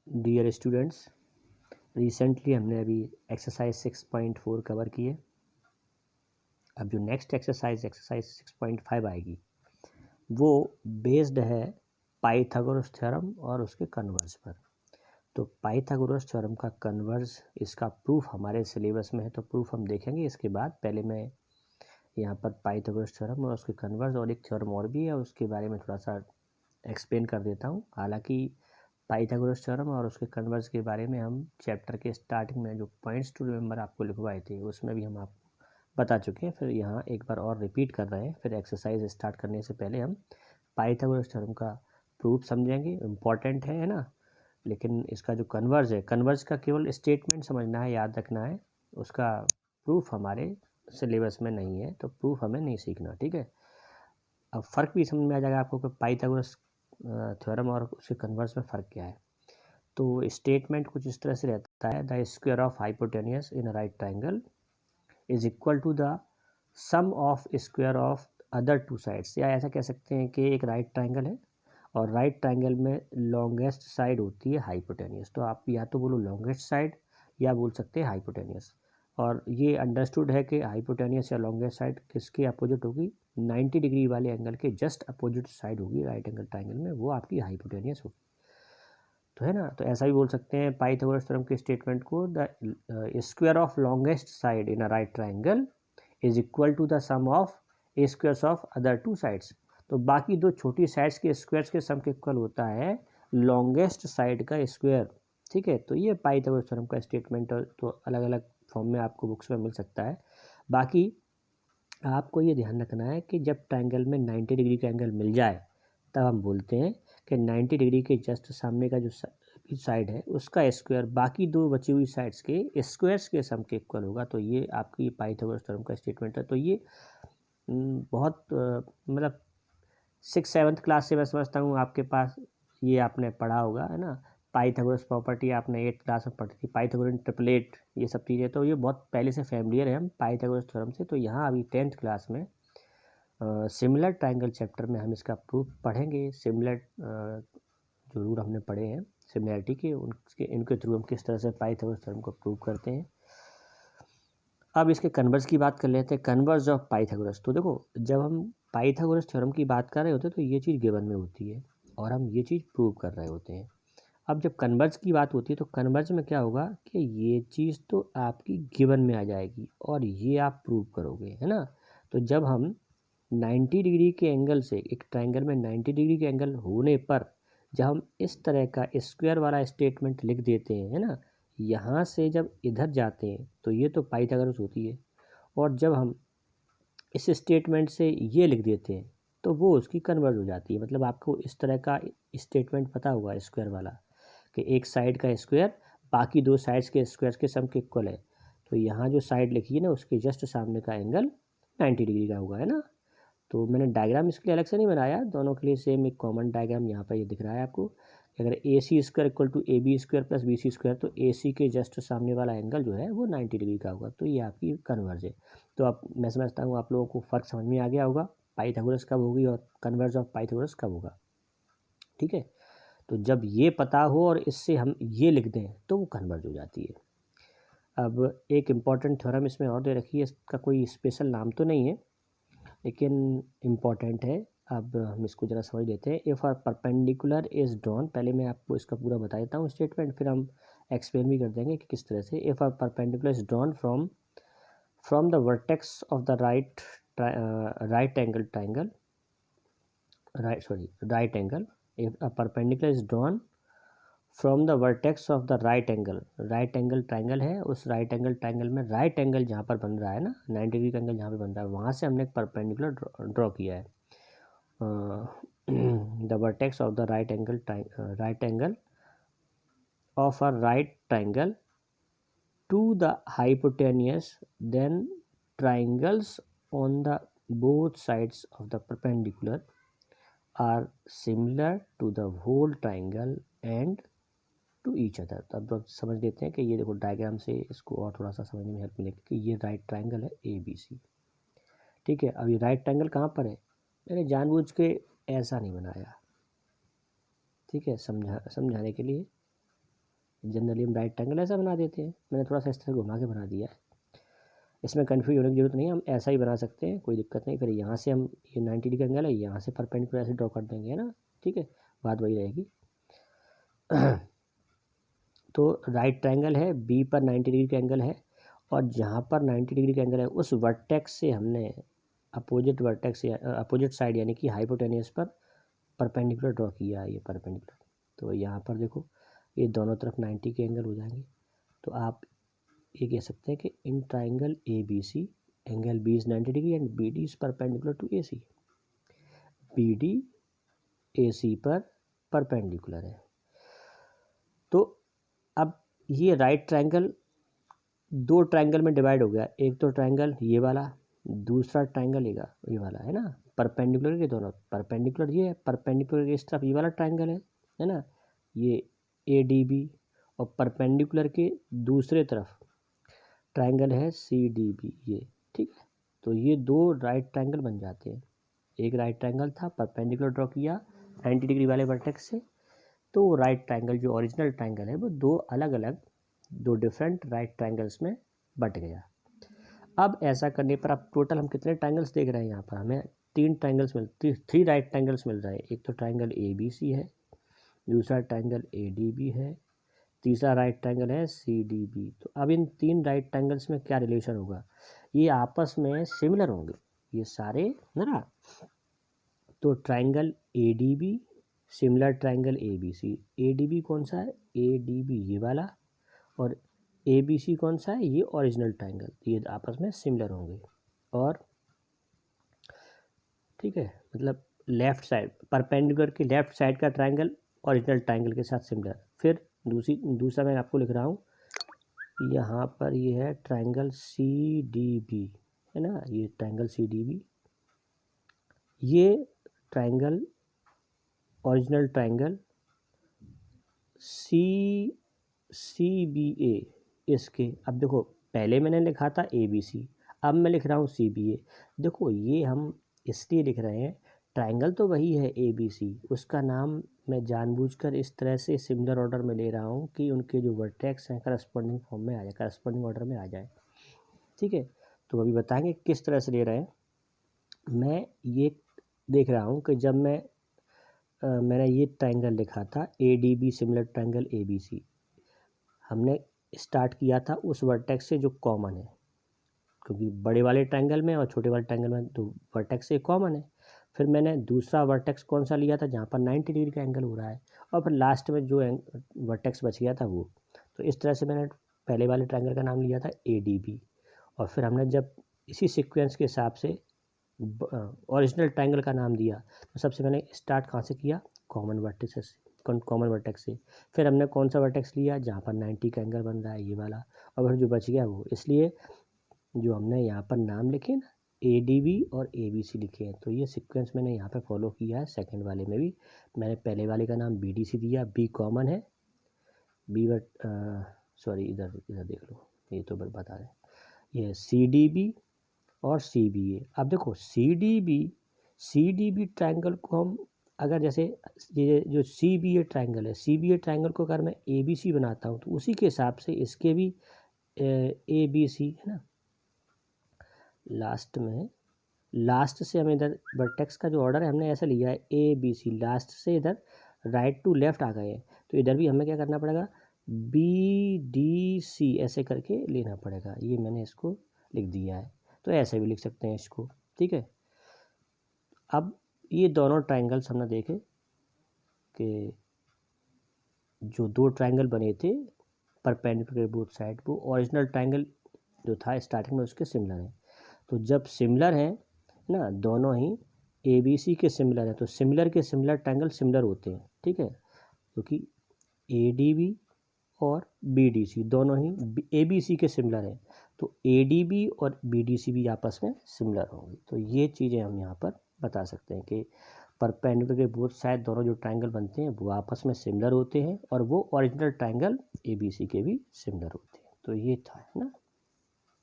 Dear students, recently हमने अभी exercise 6.4 cover की है। अब जो नेक्स्ट एक्सरसाइज 6.5 आएगी वो बेस्ड है पाइथागोरस थ्योरम और उसके कन्वर्ज पर। तो पाइथागोरस थ्योरम का कन्वर्ज, इसका प्रूफ हमारे सिलेबस में है, तो प्रूफ हम देखेंगे इसके बाद। पहले मैं यहाँ पर पाइथागोरस थ्योरम और उसके कन्वर्ज और एक थ्योरम और भी है, उसके बारे में थोड़ा सा एक्सप्लेन कर देता हूँ। हालांकि पाइथागोरस थ्योरम और उसके कन्वर्ज के बारे में हम चैप्टर के स्टार्टिंग में जो पॉइंट्स टू रिमेंबर आपको लिखवाए थे उसमें भी हम आपको बता चुके हैं। फिर यहाँ एक बार और रिपीट कर रहे हैं। फिर एक्सरसाइज स्टार्ट करने से पहले हम पाइथागोरस थ्योरम का प्रूफ समझेंगे, इम्पॉर्टेंट है ना। लेकिन इसका जो कन्वर्ज है, कन्वर्ज का केवल स्टेटमेंट समझना है, याद रखना है, उसका प्रूफ हमारे सिलेबस में नहीं है, तो प्रूफ हमें नहीं सीखना, ठीक है। अब फ़र्क भी समझ में आ जाएगा आपको कि पाइथागोरस थ्योरम और उसके कन्वर्ज में फ़र्क क्या है। तो स्टेटमेंट कुछ इस तरह से रहता है, the square of hypotenuse in a right triangle is equal to the sum of square of other two sides. या ऐसा कह सकते हैं कि एक राइट ट्राइंगल है और राइट ट्राइंगल में लॉन्गेस्ट साइड होती है हाइपोटेनियस, तो आप या तो बोलो लॉन्गेस्ट साइड या बोल सकते हैं हाइपोटेनियस। और ये अंडरस्टूड है कि हाइपोटेनियस या लॉन्गेस्ट साइड किसके अपोजिट होगी, 90 डिग्री वाले एंगल के जस्ट अपोजिट साइड होगी राइट एंगल ट्राइंगल में, वो आपकी हाइपोटेनियस होगी, तो है ना। तो ऐसा भी बोल सकते हैं पाइथागोरस थ्योरम के स्टेटमेंट को, the square of longest side in a right triangle is equal to the sum of squares of other two sides. तो बाकी दो छोटी साइड्स के स्क्वायर्स के सम के इक्वल होता है लॉन्गेस्ट साइड का स्क्वायर, ठीक है। तो ये पाइथागोरस थ्योरम का स्टेटमेंट तो अलग अलग फॉर्म में आपको बुक्स में मिल सकता है। बाकी आपको ये ध्यान रखना है कि जब ट्राइंगल में 90 डिग्री का एंगल मिल जाए तब हम बोलते हैं कि 90 डिग्री के जस्ट सामने का जो साइड है उसका स्क्वायर बाकी दो बची हुई साइड्स के स्क्वायर्स के सम के इक्वल होगा। तो ये आपकी पाइथागोरस थ्योरम का स्टेटमेंट है। तो ये बहुत मतलब 6-7 क्लास से मैं समझता हूँ आपके पास ये आपने पढ़ा होगा, है ना। पाइथागोरस प्रॉपर्टी आपने 8th क्लास में पढ़ी थी, पाइथागोरस ट्रिपलेट, ये सब चीज़ें तो ये बहुत पहले से फैमिलियर है हम पाइथागोरस थ्योरम से। तो यहाँ अभी 10th क्लास में सिमिलर ट्राइंगल चैप्टर में हम इसका प्रूफ पढ़ेंगे। सिमिलर जो रूल हमने पढ़े हैं सिमिलैरिटी के, उनके इनके थ्रू हम किस तरह से पाइथागोरस थ्योरम को प्रूव करते हैं। अब इसके कन्वर्ज की बात कर लेते हैं, कन्वर्ज ऑफ पाइथागोरस। तो देखो, जब हम पाइथागोरस थ्योरम की बात कर रहे होते हैं तो ये चीज़ गिवन में होती है और हम ये चीज़ प्रूव कर रहे होते हैं। अब जब कन्वर्ज की बात होती है तो कन्वर्ज में क्या होगा कि ये चीज़ तो आपकी गिवन में आ जाएगी और ये आप प्रूव करोगे, है ना। तो जब हम 90 डिग्री के एंगल से, एक ट्राइंगल में 90 डिग्री के एंगल होने पर जब हम इस तरह का स्क्वायर वाला स्टेटमेंट लिख देते हैं, है ना, यहाँ से जब इधर जाते हैं तो ये तो पाइथागोरस होती है। और जब हम इस स्टेटमेंट से ये लिख देते हैं तो वो उसकी कन्वर्ज हो जाती है। मतलब आपको इस तरह का स्टेटमेंट पता होगा स्क्वायर वाला, कि एक साइड का स्क्वायर बाकी दो साइड्स के स्क्वायर के सम के इक्वल है। तो यहाँ जो साइड लिखी है ना उसके जस्ट सामने का एंगल 90 डिग्री का होगा, है ना। तो मैंने डायग्राम इसके लिए अलग से नहीं बनाया, दोनों के लिए सेम एक कॉमन डायग्राम यहाँ पर ये दिख रहा है आपको। अगर a c square equal to a b square plus b c square, तो ए सी के जस्ट सामने वाला एंगल जो है वो 90 डिग्री का होगा। तो ये आपकी कन्वर्ज है। तो अब मैं समझता हूँ आप लोगों को फ़र्क समझ में आ गया होगा, पाइथागोरस कब होगी और कन्वर्ज ऑफ पाइथागोरस कब होगा, ठीक है। तो जब ये पता हो और इससे हम ये लिख दें तो वो कन्वर्ज हो जाती है। अब एक इम्पॉर्टेंट थ्योरम इसमें और दे रखी है, इसका कोई स्पेशल नाम तो नहीं है लेकिन इम्पॉर्टेंट है। अब हम इसको ज़रा समझ लेते हैं। If a perpendicular is drawn, पहले मैं आपको इसका पूरा बता देता हूँ स्टेटमेंट, फिर हम एक्सप्लेन भी कर देंगे कि किस तरह से। If a perpendicular is drawn from the vertex of the right angle triangle, right angle, if a perpendicular is drawn from the vertex of the right angle, right angle triangle है, उस right angle triangle में right angle जहाँ पर बन रहा है ना, 90 degree का एंगल जहाँ पर बन रहा है वहाँ से हमने एक परपेंडिकुलर ड्रॉ किया है। The vertex of the right angle of a right triangle to the hypotenuse, then triangles on the both sides of the perpendicular are similar to the whole triangle and to each other। तो अब समझ लेते हैं कि ये देखो diagram से इसको और थोड़ा सा समझने में हेल्प मिलेगी कि ये राइट ट्राइंगल है ए बी सी, ठीक है। अब ये राइट ट्राइंगल कहाँ पर है, मैंने जानबूझ के ऐसा नहीं बनाया, ठीक है, समझाने के लिए। जनरली हम राइट ट्रायंगल ऐसा बना देते हैं, मैंने थोड़ा सा इस तरह घुमा के बना दिया है, इसमें कन्फ्यूज होने की जरूरत नहीं है, हम ऐसा ही बना सकते हैं, कोई दिक्कत नहीं। फिर यहाँ से हम ये 90 डिग्री एंगल है, यहाँ से परपेंडिकुलर ऐसे ड्रॉ कर देंगे, है ना, ठीक है, बात वही रहेगी। तो राइट ट्रायंगल है, बी पर 90 डिग्री का एंगल है, और जहाँ पर 90 डिग्री का एंगल है उस वर्टेक्स से हमने अपोजिट वर्टेक्स या अपोजिट साइड यानी कि हाइपोटेनियस पर परपेंडिकुलर ड्रॉ किया है, ये परपेंडिकुलर। तो यहाँ पर देखो ये दोनों तरफ 90 के एंगल हो जाएंगे, तो आप ये कह सकते हैं कि in triangle a B c angle b is 90 degree and b d is perpendicular to a c, b d a c पर परपेंडिकुलर है। तो अब ये राइट ट्रायंगल दो ट्रायंगल में डिवाइड हो गया, एक तो ट्रायंगल ये वाला, दूसरा ट्रायंगल ये वाला, है ना, परपेंडिकुलर के दोनों, परपेंडिकुलर ये है, परपेंडिकुलर के इस तरफ ये वाला ट्रायंगल है ना, ये ए डी बी, और परपेंडिकुलर के दूसरे तरफ ट्रायंगल है सी डी बी, ये ठीक है। तो ये दो राइट ट्रायंगल बन जाते हैं, एक राइट ट्रायंगल था परपेंडिकुलर ड्रॉ किया 90 डिग्री वाले वर्टेक्स से, तो वो राइट ट्रायंगल जो ओरिजिनल ट्रायंगल है वो दो अलग अलग, दो डिफरेंट राइट ट्रायंगल्स में बट गया। अब ऐसा करने पर अब टोटल हम कितने ट्रायंगल्स देख रहे हैं, यहाँ पर हमें थ्री राइट ट्रायंगल्स मिल रहे हैं। एक तो ट्रायंगल ए बी सी है, दूसरा ट्रायंगल ए डी बी है, तीसरा राइट ट्रायंगल है सी डी बी। तो अब इन तीन राइट ट्रायंगल्स में क्या रिलेशन होगा, ये आपस में सिमिलर होंगे ये सारे, है ना। तो triangle A D B similar triangle A B C, A D B कौन सा है, ए डी बी ये वाला, और ए बी सी कौन सा है, ये ओरिजिनल ट्रायंगल, ये आपस में सिमिलर होंगे। और ठीक है, मतलब लेफ़्ट साइड परपेंडिकुलर की लेफ़्ट साइड का ट्रायंगल ओरिजिनल ट्रायंगल के साथ सिमिलर। फिर दूसरा मैं आपको लिख रहा हूँ, यहाँ पर ये है ट्रायंगल सी डी बी, है ना, ये ट्रायंगल सी डी बी, ये triangle original triangle c b a इसके। अब देखो पहले मैंने लिखा था ए बी सी, अब मैं लिख रहा हूँ सी बी ए। देखो ये हम इसलिए लिख रहे हैं, ट्रायंगल तो वही है ए बी सी, उसका नाम मैं जानबूझकर इस तरह से सिमिलर ऑर्डर में ले रहा हूँ कि उनके जो वर्टेक्स हैं करस्पॉन्डिंग फॉर्म में आ जाए, करस्पॉन्डिंग ऑर्डर में आ जाए, ठीक है। तो अभी बताएंगे किस तरह से ले रहे हैं। मैं ये देख रहा हूँ कि जब मैंने ये ट्रायंगल लिखा था A D B similar triangle A B C, हमने स्टार्ट किया था उस वर्टेक्स से जो कॉमन है, क्योंकि बड़े वाले ट्रायंगल में और छोटे वाले ट्रायंगल में तो वर्टेक्स से कॉमन है। फिर मैंने दूसरा वर्टेक्स कौन सा लिया था जहाँ पर 90 डिग्री का एंगल हो रहा है, और फिर लास्ट में जो वर्टेक्स बच गया था वो। तो इस तरह से मैंने पहले वाले ट्रायंगल का नाम लिया था ए डी बी, और फिर हमने जब इसी सीक्वेंस के हिसाब से ओरिजिनल ट्रायंगल का नाम दिया, तो सबसे मैंने स्टार्ट कहाँ से किया, कॉमन वर्टेक्स से, कॉमन वर्टेक्स से। फिर हमने कौन सा वर्टेक्स लिया जहाँ पर 90 का एंगल बन रहा है, ये वाला, और फिर जो बच गया वो। इसलिए जो हमने यहाँ पर नाम लिखे ना, ए डी बी और ए बी सी लिखे हैं, तो ये सीक्वेंस मैंने यहाँ पे फॉलो किया है। सेकंड वाले में भी मैंने पहले वाले का नाम बी डी सी दिया, बी कॉमन है, बी बट सॉरी इधर इधर देख लो, ये तो बता रहे हैं, ये सी डी बी और सी बी ए। अब देखो सी डी बी ट्रायंगल को हम अगर जैसे ये जो सी बी ए ट्रायंगल है, सी बी ए ट्रायंगल को अगर मैं ए बी सी बनाता हूँ तो उसी के हिसाब से इसके भी ए बी सी, है ना, लास्ट से हम इधर वर्टेक्स का जो ऑर्डर है हमने ऐसा लिया है ए बी सी, लास्ट से इधर राइट टू लेफ़्ट आ गए हैं, तो इधर भी हमें क्या करना पड़ेगा, बी डी सी ऐसे करके लेना पड़ेगा। ये मैंने इसको लिख दिया है, तो ऐसे भी लिख सकते हैं इसको, ठीक है। अब ये दोनों ट्रायंगल्स हमने देखे कि जो दो ट्रायंगल बने थे परपेंडिकुलर बोथ साइड, वो ओरिजिनल ट्रायंगल जो था स्टार्टिंग में उसके सिमिलर हैं। तो जब सिमिलर हैं ना दोनों ही ए बी सी के सिमिलर हैं, तो सिमिलर के सिमिलर ट्रायंगल सिमिलर होते हैं, ठीक है, क्योंकि ए डी बी और बी डी सी दोनों ही ए बी सी के सिमिलर हैं, तो ए डी बी और बी डी सी भी आपस में सिमिलर होंगे। तो ये चीज़ें हम यहाँ पर बता सकते हैं कि परपेंडिकुलर के बोथ साइड दोनों जो ट्रायंगल बनते हैं वो आपस में सिमिलर होते हैं, और वो original triangle A B C के भी सिमिलर होते हैं। तो ये था, है ना।